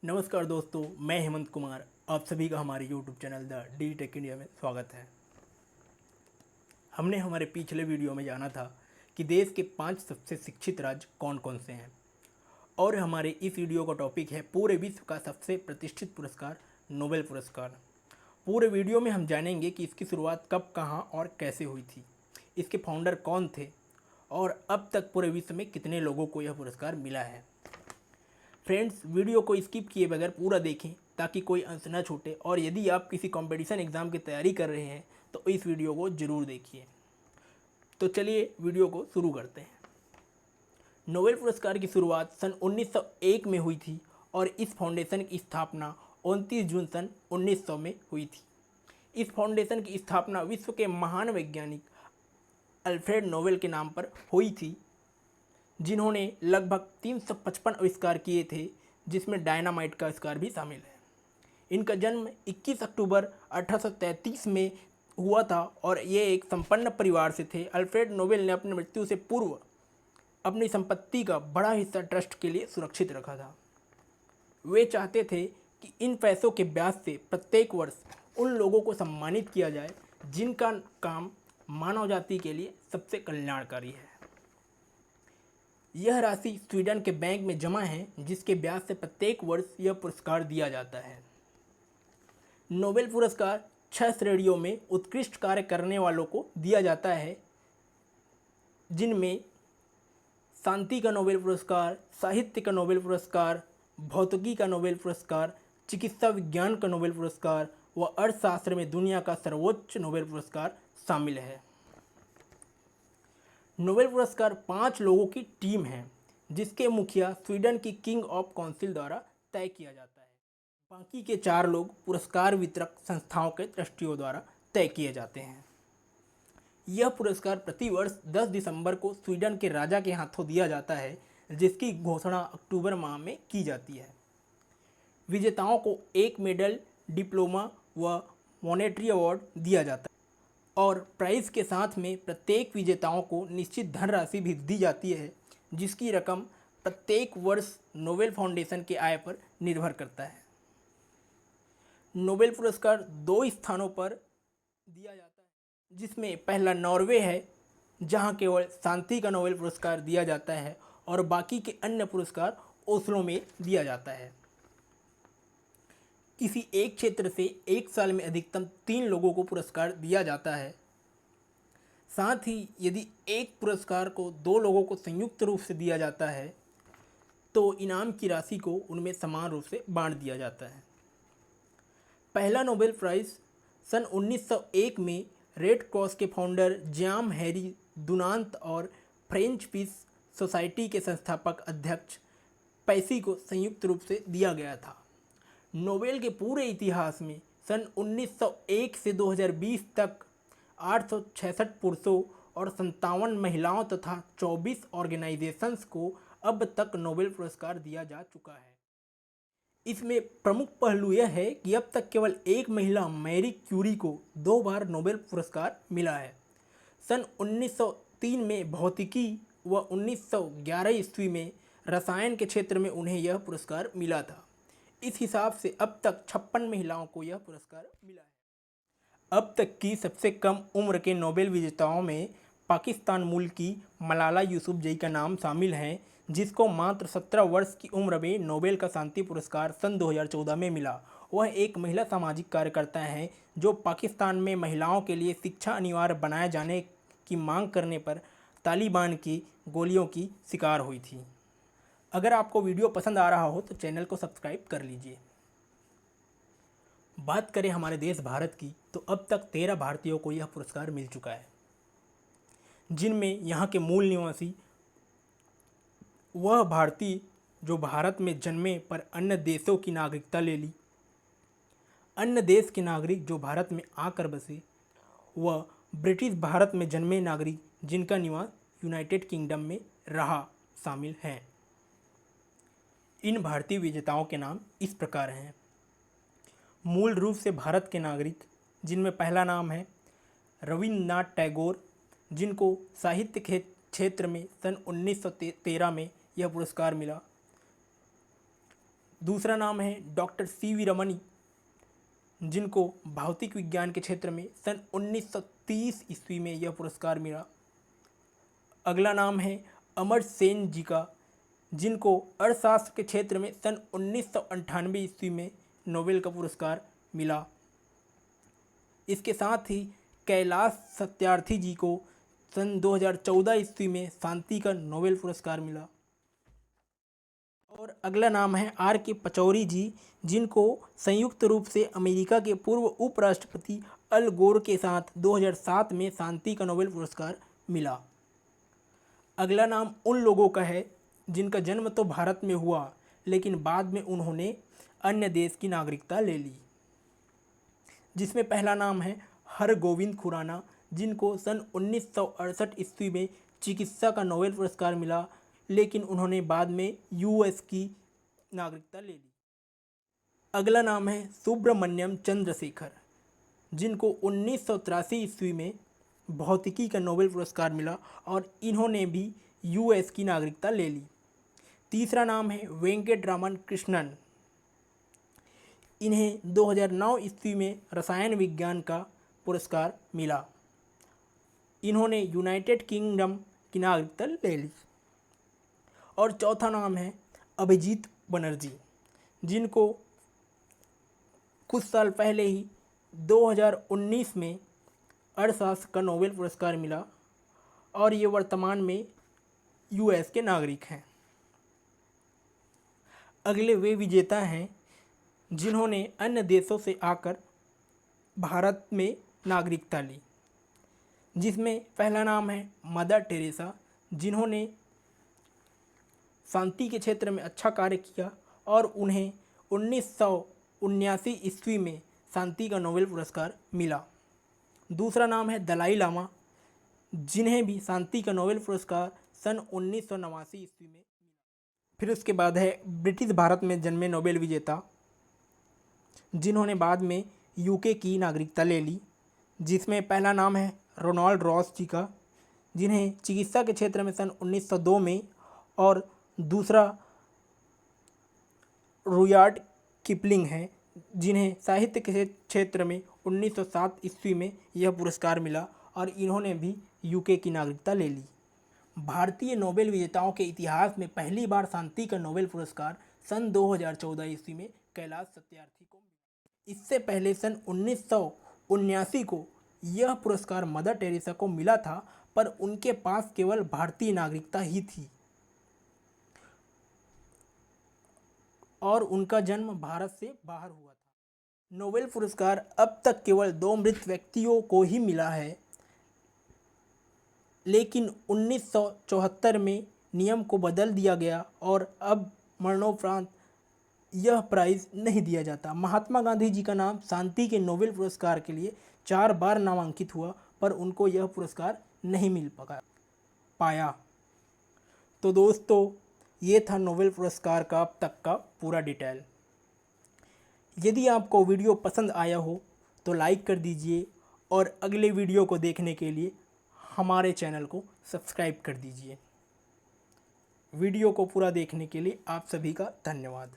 नमस्कार दोस्तों, मैं हेमंत कुमार। आप सभी का हमारे YouTube channel the D tech India में स्वागत है। हमने हमारे पिछले वीडियो में जाना था कि देश के 5 सबसे शिक्षित राज्य कौन कौन से हैं, और हमारे इस वीडियो का टॉपिक है पूरे विश्व का सबसे प्रतिष्ठित पुरस्कार नोबेल पुरस्कार। पूरे वीडियो में हम जानेंगे कि इसकी शुरुआत कब, कहाँ और कैसे हुई थी, इसके फाउंडर कौन थे और अब तक पूरे विश्व में कितने लोगों को यह पुरस्कार मिला है। फ्रेंड्स, वीडियो को स्किप किए बगैर पूरा देखें ताकि कोई अंश न छूटे, और यदि आप किसी कंपटीशन एग्ज़ाम की तैयारी कर रहे हैं तो इस वीडियो को ज़रूर देखिए। तो चलिए वीडियो को शुरू करते हैं। नोबेल पुरस्कार की शुरुआत सन 1901 में हुई थी और इस फाउंडेशन की स्थापना 29 जून सन 1900 में हुई थी। इस फाउंडेशन की स्थापना विश्व के महान वैज्ञानिक अल्फ्रेड नोबेल के नाम पर हुई थी, जिन्होंने लगभग 355 आविष्कार किए थे, जिसमें डायनामाइट का आविष्कार भी शामिल है। इनका जन्म 21 अक्टूबर 1833 में हुआ था और ये एक संपन्न परिवार से थे। अल्फ्रेड नोबेल ने अपनी मृत्यु से पूर्व अपनी संपत्ति का बड़ा हिस्सा ट्रस्ट के लिए सुरक्षित रखा था। वे चाहते थे कि इन पैसों के ब्याज से प्रत्येक वर्ष उन लोगों को सम्मानित किया जाए जिनका काम मानव जाति के लिए सबसे कल्याणकारी है। यह राशि स्वीडन के बैंक में जमा है, जिसके ब्याज से प्रत्येक वर्ष यह पुरस्कार दिया जाता है। नोबेल पुरस्कार 6 श्रेणियों में उत्कृष्ट कार्य करने वालों को दिया जाता है, जिनमें शांति का नोबेल पुरस्कार, साहित्य का नोबेल पुरस्कार, भौतिकी का नोबेल पुरस्कार, चिकित्सा विज्ञान का नोबेल पुरस्कार व अर्थशास्त्र में दुनिया का सर्वोच्च नोबेल पुरस्कार शामिल है। नोबेल पुरस्कार 5 लोगों की टीम है, जिसके मुखिया स्वीडन की किंग ऑफ काउंसिल द्वारा तय किया जाता है। बाकी के 4 लोग पुरस्कार वितरक संस्थाओं के ट्रस्टियों द्वारा तय किए जाते हैं। यह पुरस्कार प्रतिवर्ष 10 दिसंबर को स्वीडन के राजा के हाथों दिया जाता है, जिसकी घोषणा अक्टूबर माह में की जाती है। विजेताओं को एक मेडल, डिप्लोमा व मॉनेटरी अवार्ड दिया जाता है, और प्राइज़ के साथ में प्रत्येक विजेताओं को निश्चित धनराशि भी दी जाती है, जिसकी रकम प्रत्येक वर्ष नोबेल फाउंडेशन के आय पर निर्भर करता है। नोबेल पुरस्कार 2 स्थानों पर दिया जाता है, जिसमें पहला नॉर्वे है, जहां केवल शांति का नोबेल पुरस्कार दिया जाता है, और बाकी के अन्य पुरस्कार ओस्लो में दिया जाता है। किसी एक क्षेत्र से एक साल में अधिकतम 3 लोगों को पुरस्कार दिया जाता है। साथ ही यदि एक पुरस्कार को 2 लोगों को संयुक्त रूप से दिया जाता है तो इनाम की राशि को उनमें समान रूप से बांट दिया जाता है। पहला नोबेल प्राइज़ सन 1901 में रेड क्रॉस के फाउंडर जैम हैरी दुनांत और फ्रेंच पीस सोसाइटी के संस्थापक अध्यक्ष पैसी को संयुक्त रूप से दिया गया था। नोबेल के पूरे इतिहास में सन 1901 से 2020 तक 866 पुरुषों और 57 महिलाओं तथा 24 ऑर्गेनाइजेशंस को अब तक नोबेल पुरस्कार दिया जा चुका है। इसमें प्रमुख पहलू यह है कि अब तक केवल एक महिला मैरी क्यूरी को 2 बार नोबेल पुरस्कार मिला है। सन 1903 में भौतिकी व 1911 ईस्वी में रसायन के क्षेत्र में उन्हें यह पुरस्कार मिला था। इस हिसाब से अब तक 56 महिलाओं को यह पुरस्कार मिला है। अब तक की सबसे कम उम्र के नोबेल विजेताओं में पाकिस्तान मूल की मलाला यूसुफजई का नाम शामिल है, जिसको मात्र 17 वर्ष की उम्र में नोबेल का शांति पुरस्कार सन 2014 में मिला। वह एक महिला सामाजिक कार्यकर्ता हैं जो पाकिस्तान में महिलाओं के लिए शिक्षा अनिवार्य बनाए जाने की मांग करने पर तालिबान की गोलियों की शिकार हुई थी। अगर आपको वीडियो पसंद आ रहा हो तो चैनल को सब्सक्राइब कर लीजिए। बात करें हमारे देश भारत की, तो अब तक 13 भारतीयों को यह पुरस्कार मिल चुका है, जिनमें यहाँ के मूल निवासी वह भारतीय जो भारत में जन्मे पर अन्य देशों की नागरिकता ले ली, अन्य देश के नागरिक जो भारत में आकर बसे, व ब्रिटिश भारत में जन्मे नागरिक जिनका निवास यूनाइटेड किंगडम में रहा शामिल हैं। इन भारतीय विजेताओं के नाम इस प्रकार हैं। मूल रूप से भारत के नागरिक, जिनमें पहला नाम है रविन्द्रनाथ टैगोर, जिनको साहित्य के क्षेत्र में सन 1913 में यह पुरस्कार मिला। दूसरा नाम है डॉक्टर सी.वी. रमनी, जिनको भौतिक विज्ञान के क्षेत्र में सन 1930 ईस्वी में यह पुरस्कार मिला। अगला नाम है अमर सेन जी का, जिनको अर्थशास्त्र के क्षेत्र में सन 1998 ईस्वी में नोबेल का पुरस्कार मिला। इसके साथ ही कैलाश सत्यार्थी जी को सन 2014 ईस्वी में शांति का नोबेल पुरस्कार मिला। और अगला नाम है R.K. पचौरी जी, जिनको संयुक्त रूप से अमेरिका के पूर्व उपराष्ट्रपति अल गोर के साथ 2007 में शांति का नोबेल पुरस्कार मिला। अगला नाम उन लोगों का है जिनका जन्म तो भारत में हुआ, लेकिन बाद में उन्होंने अन्य देश की नागरिकता ले ली, जिसमें पहला नाम है हरगोविंद खुराना, जिनको सन 1968 ईस्वी में चिकित्सा का नोबेल पुरस्कार मिला, लेकिन उन्होंने बाद में यूएस की नागरिकता ले ली। अगला नाम है सुब्रमण्यम चंद्रशेखर, जिनको 1983 ईस्वी में भौतिकी का नोबेल पुरस्कार मिला और इन्होंने भी यूएस की नागरिकता ले ली। तीसरा नाम है वेंकटरामन कृष्णन, इन्हें 2009 ईस्वी में रसायन विज्ञान का पुरस्कार मिला। इन्होंने यूनाइटेड किंगडम की नागरिकता ले ली। और चौथा नाम है अभिजीत बनर्जी, जिनको कुछ साल पहले ही 2019 में अर्थशास्त्र का नोबेल पुरस्कार मिला और ये वर्तमान में यूएस के नागरिक हैं। अगले वे विजेता हैं जिन्होंने अन्य देशों से आकर भारत में नागरिकता ली, जिसमें पहला नाम है मदर टेरेसा, जिन्होंने शांति के क्षेत्र में अच्छा कार्य किया और उन्हें 1979 ईस्वी में शांति का नोबेल पुरस्कार मिला। दूसरा नाम है दलाई लामा, जिन्हें भी शांति का नोबेल पुरस्कार सन 1989 ईस्वी में मिला। फिर उसके बाद है ब्रिटिश भारत में जन्मे नोबेल विजेता, जिन्होंने बाद में यूके की नागरिकता ले ली, जिसमें पहला नाम है रोनाल्ड रॉस जी का, जिन्हें चिकित्सा के क्षेत्र में सन 1902 में, और दूसरा रुयार्ड किपलिंग है, जिन्हें साहित्य के क्षेत्र में 1907 ईस्वी में यह पुरस्कार मिला और इन्होंने भी यूके की नागरिकता ले ली। भारतीय नोबेल विजेताओं के इतिहास में पहली बार शांति का नोबेल पुरस्कार सन 2014 ईस्वी में कैलाश सत्यार्थी को मिला। इससे पहले सन 1979 को यह पुरस्कार मदर टेरेसा को मिला था, पर उनके पास केवल भारतीय नागरिकता ही थी और उनका जन्म भारत से बाहर हुआ था। नोबेल पुरस्कार अब तक केवल 2 मृत व्यक्तियों को ही मिला है, लेकिन 1974 में नियम को बदल दिया गया और अब मरणोपरांत यह प्राइज़ नहीं दिया जाता। महात्मा गांधी जी का नाम शांति के नोबेल पुरस्कार के लिए 4 बार नामांकित हुआ, पर उनको यह पुरस्कार नहीं मिल पाया। तो दोस्तों, ये था नोबेल पुरस्कार का अब तक का पूरा डिटेल। यदि आपको वीडियो पसंद आया हो तो लाइक कर दीजिए और अगले वीडियो को देखने के लिए हमारे चैनल को सब्सक्राइब कर दीजिए। वीडियो को पूरा देखने के लिए आप सभी का धन्यवाद।